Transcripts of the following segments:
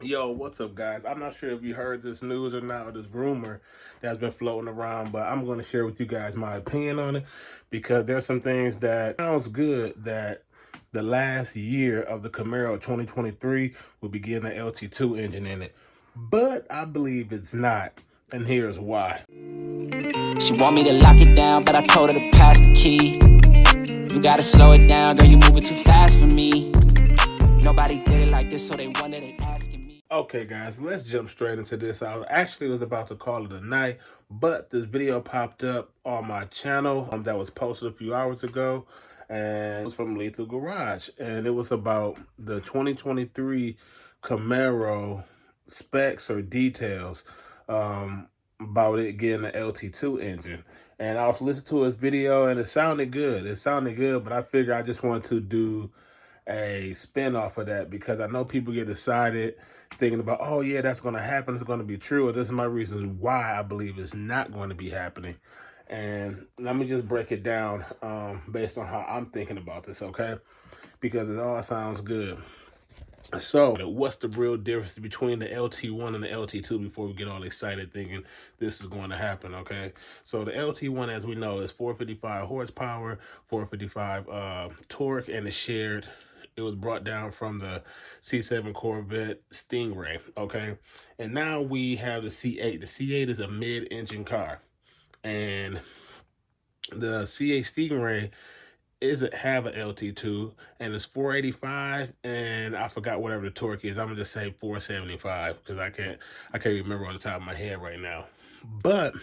Yo, what's up, guys? I'm not sure if you heard this news or not, or this rumor that's been floating around, but I'm going to share with you guys my opinion on it because there's some things that sounds good that the last year of the Camaro 2023 will be getting an LT2 engine in it, but I believe it's not, and here's why. She want me to lock it down, but I told her to pass the key. You gotta slow it down, girl, you moving too fast for me. Nobody did it like this, so they wonder, they asking me. Okay, guys, let's jump straight into this. I actually was about to call it a night, but this video popped up on my channel that was posted a few hours ago, and it was from Lethal Garage, and it was about the 2023 Camaro specs or details about it getting an LT2 engine. And I was listening to his video, and it sounded good. It sounded good, but I figured I just wanted to do a spin off of that because I know people get excited thinking about, oh yeah, that's going to happen, it's going to be true, and this is my reasons why I believe it's not going to be happening. And let me just break it down based on how I'm thinking about this, okay? Because it all sounds good. So, what's the real difference between the LT1 and the LT2 before we get all excited thinking this is going to happen, okay? So, the LT1, as we know, is 455 horsepower, 455 torque, and it's shared. It was brought down from the C8 Corvette Stingray, okay? And now we have the C8. The C8 is a mid-engine car. And the C8 Stingray have an LT2, and it's 485, and I forgot whatever the torque is. I'm gonna just say 475 because I can't remember on the top of my head right now. But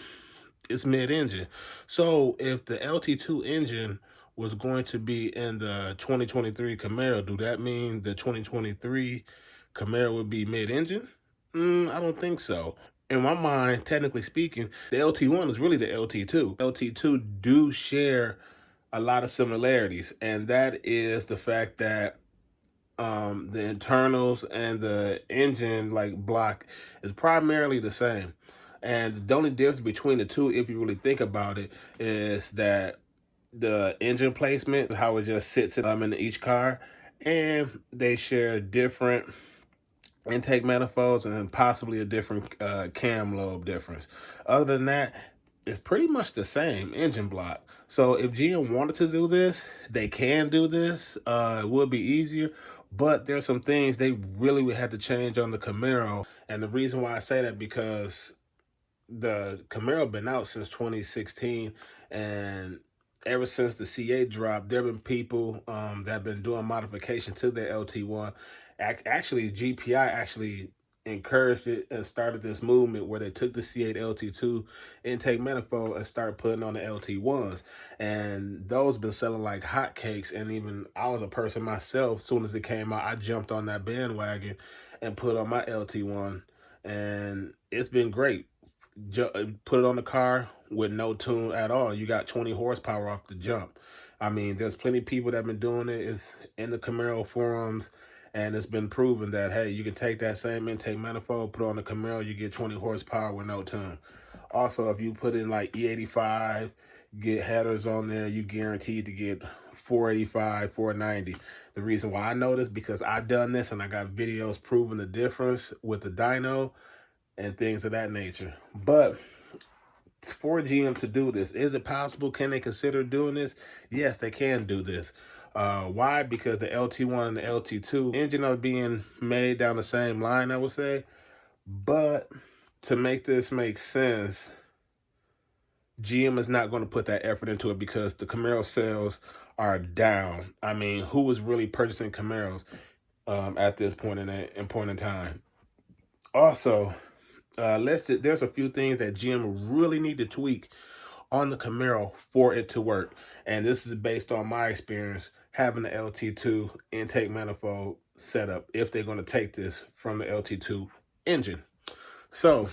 it's mid-engine. So if the LT2 engine was going to be in the 2023 Camaro, do that mean the 2023 Camaro would be mid-engine? I don't think so. In my mind, technically speaking, the LT1 is really the LT2. LT2 do share a lot of similarities, and that is the fact that the internals and the engine block is primarily the same. And the only difference between the two, if you really think about it, is that the engine placement, how it just sits in each car, and they share different intake manifolds and then possibly a different cam lobe difference. Other than that, it's pretty much the same engine block. So if GM wanted to do this, they can do this. It would be easier, but there's some things they really would have to change on the Camaro. And the reason why I say that, because the Camaro been out since 2016, and ever since the C8 dropped, there have been people that have been doing modification to their LT1. Actually, GPI actually encouraged it and started this movement where they took the C8 LT2 intake manifold and started putting on the LT1s. And those been selling like hotcakes. And even I was a person myself, as soon as it came out, I jumped on that bandwagon and put on my LT1. And it's been great. Put it on the car with no tune at all. You got 20 horsepower off the jump. I mean, there's plenty of people that have been doing it. It's in the Camaro forums, and it's been proven that, hey, you can take that same intake manifold, put it on the Camaro, you get 20 horsepower with no tune. Also, if you put in like E85, get headers on there, you guaranteed to get 485, 490. The reason why I know this, because I've done this and I got videos proving the difference with the dyno and things of that nature. But for GM to do this, is it possible? Can they consider doing this? Yes, they can do this. Why? Because the LT1 and the LT2 engine are being made down the same line, I would say. But to make this make sense, GM is not going to put that effort into it because the Camaro sales are down. I mean, who is really purchasing Camaros at this point in time? Also, there's a few things that GM really need to tweak on the Camaro for it to work. And this is based on my experience having the LT2 intake manifold set up if they're going to take this from the LT2 engine. So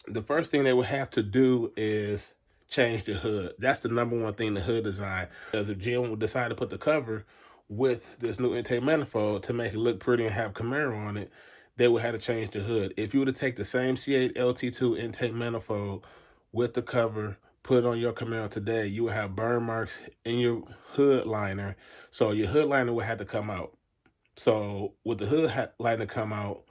the first thing they would have to do is change the hood. That's the number one thing, the hood design. Because if GM would decide to put the cover with this new intake manifold to make it look pretty and have Camaro on it, they would have to change the hood. If you were to take the same C8 LT2 intake manifold with the cover, put it on your Camaro today, you would have burn marks in your hood liner. So your hood liner would have to come out. So with the hood liner come out,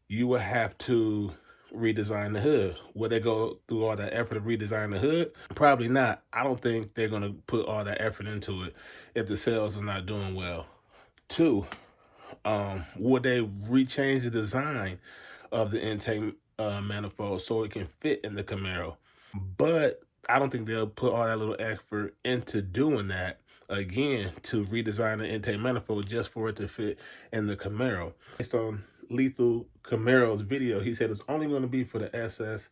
you would have to redesign the hood. Would they go through all that effort to redesign the hood? Probably not. I don't think they're going to put all that effort into it if the sales are not doing well. Two, would they rechange the design of the intake manifold so it can fit in the Camaro? But I don't think they'll put all that little effort into doing that again to redesign the intake manifold just for it to fit in the Camaro. Based on Lethal Camaro's video, he said it's only going to be for the SS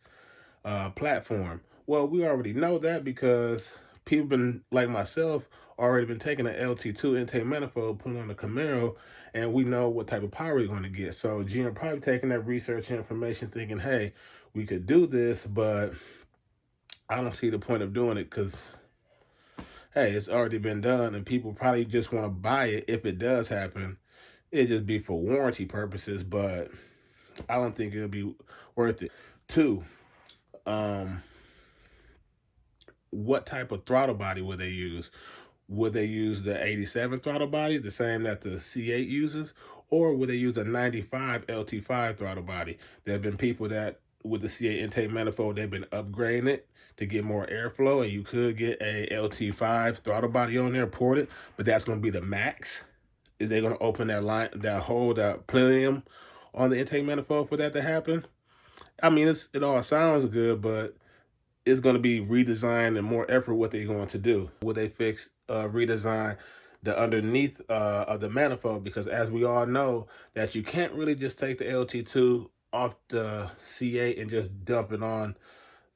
platform. Well, we already know that because people been like myself already been taking an LT2 intake manifold, putting on the Camaro, and we know what type of power we're going to get. So GM probably taking that research information, thinking, hey, we could do this, but I don't see the point of doing it because, hey, it's already been done, and people probably just want to buy it if it does happen. It'd just be for warranty purposes, but I don't think it'll be worth it. Two, what type of throttle body would they use? Would they use the 87 throttle body, the same that the C8 uses? Or would they use a 95 LT5 throttle body? There have been people that, with the C8 intake manifold, they've been upgrading it to get more airflow, and you could get a LT5 throttle body on there ported, but that's going to be the max. Is they going to open that line, that hole, that plenum on the intake manifold for that to happen? I mean, it all sounds good, but it's going to be redesigned and more effort what they're going to do. Will they fix, redesign the underneath of the manifold? Because as we all know, that you can't really just take the LT2 off the C8 and just dump it on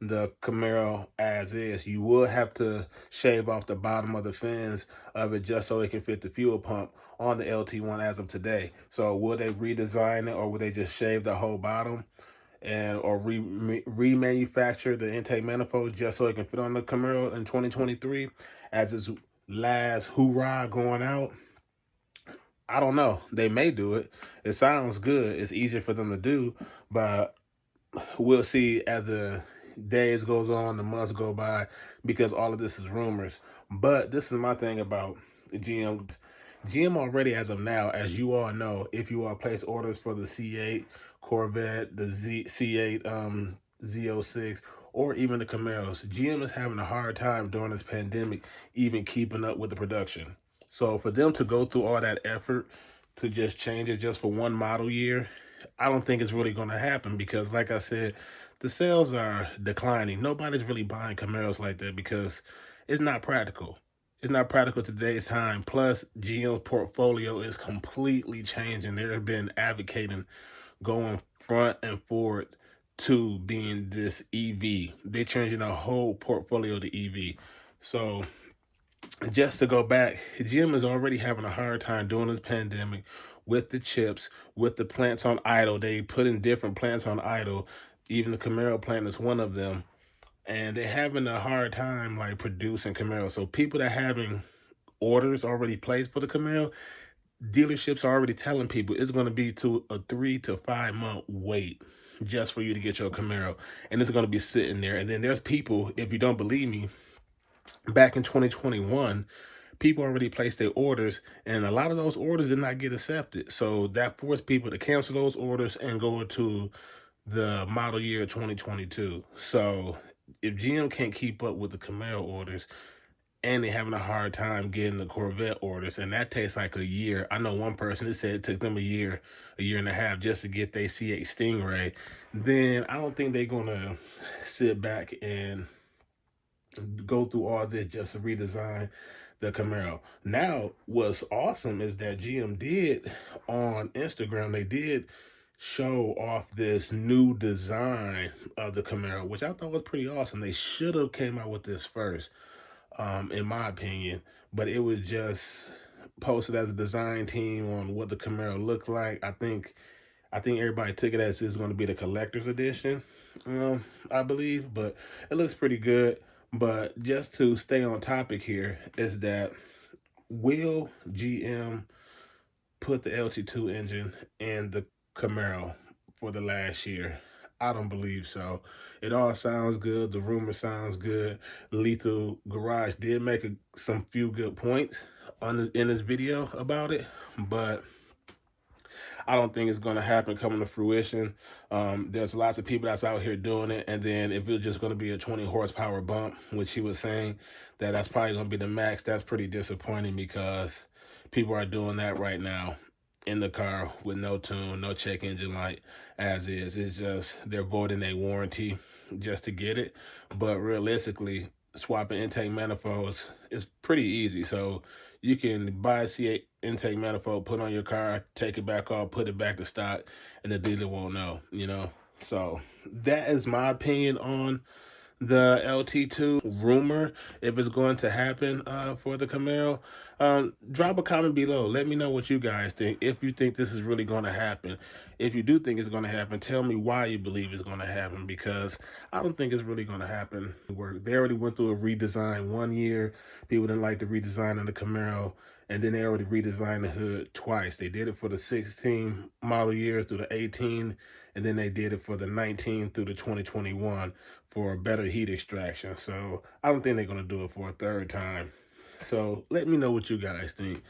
the Camaro as is. You will have to shave off the bottom of the fins of it just so it can fit the fuel pump on the LT1 as of today. So will they redesign it, or will they just shave the whole bottom and or remanufacture the intake manifold just so it can fit on the Camaro in 2023 as its last hoorah going out? I don't know. They may do it. It sounds good. It's easier for them to do, but we'll see as the days goes on, the months go by, because all of this is rumors. But this is my thing about GM. GM already, as of now, as you all know, if you all place orders for the C8 Corvette, the C8 Z06, or even the Camaros, GM is having a hard time during this pandemic even keeping up with the production. So for them to go through all that effort to just change it just for one model year, I don't think it's really going to happen because, like I said, the sales are declining. Nobody's really buying Camaros like that because it's not practical. It's not practical today's time. Plus, GM's portfolio is completely changing. They've been advocating going front and forward to being this EV. They're changing the whole portfolio to EV. So just to go back, GM is already having a hard time during this pandemic with the chips, with the plants on idle. They put in different plants on idle. Even the Camaro plant is one of them. And they're having a hard time like producing Camaro. So people that are having orders already placed for the Camaro, dealerships are already telling people it's going to be to a 3 to 5 month wait just for you to get your Camaro. And it's going to be sitting there. And then there's people, if you don't believe me, back in 2021, people already placed their orders, and a lot of those orders did not get accepted. So that forced people to cancel those orders and go to the model year 2022. So if GM can't keep up with the Camaro orders, and they're having a hard time getting the Corvette orders, and that takes like a year. I know one person that said it took them a year and a half just to get their C8 Stingray. Then I don't think they're gonna sit back and go through all this just to redesign the Camaro. Now, what's awesome is that GM did on Instagram, they did show off this new design of the Camaro, which I thought was pretty awesome. They should have came out with this first, in my opinion, but it was just posted as a design team on what the Camaro looked like. I think everybody took it as it's going to be the collector's edition, I believe, but it looks pretty good. But just to stay on topic here is that, will GM put the LT2 engine in the Camaro for the last year? I don't believe so. It all sounds good. The rumor sounds good. Lethal Garage did make some few good points in this video about it, but I don't think it's going to happen coming to fruition. There's lots of people that's out here doing it, and then if it's just going to be a 20 horsepower bump, which he was saying that's probably going to be the max, that's pretty disappointing because people are doing that right now in the car with no tune, no check engine light, as is. It's just they're voiding a warranty just to get it. But realistically, swapping intake manifolds is pretty easy. So you can buy a C8 intake manifold, put on your car, take it back off, put it back to stock, and the dealer won't know, you know. So that is my opinion on the LT2 rumor, if it's going to happen for the Camaro. Drop a comment below. Let me know what you guys think, if you think this is really going to happen. If you do think it's going to happen, tell me why you believe it's going to happen, because I don't think it's really going to happen. They already went through a redesign 1 year. People didn't like the redesign of the Camaro, and then they already redesigned the hood twice. They did it for the 16 model years through the 18, and then they did it for the 19 through the 2021 for better heat extraction. So I don't think they're going to do it for a third time. So let me know what you guys think.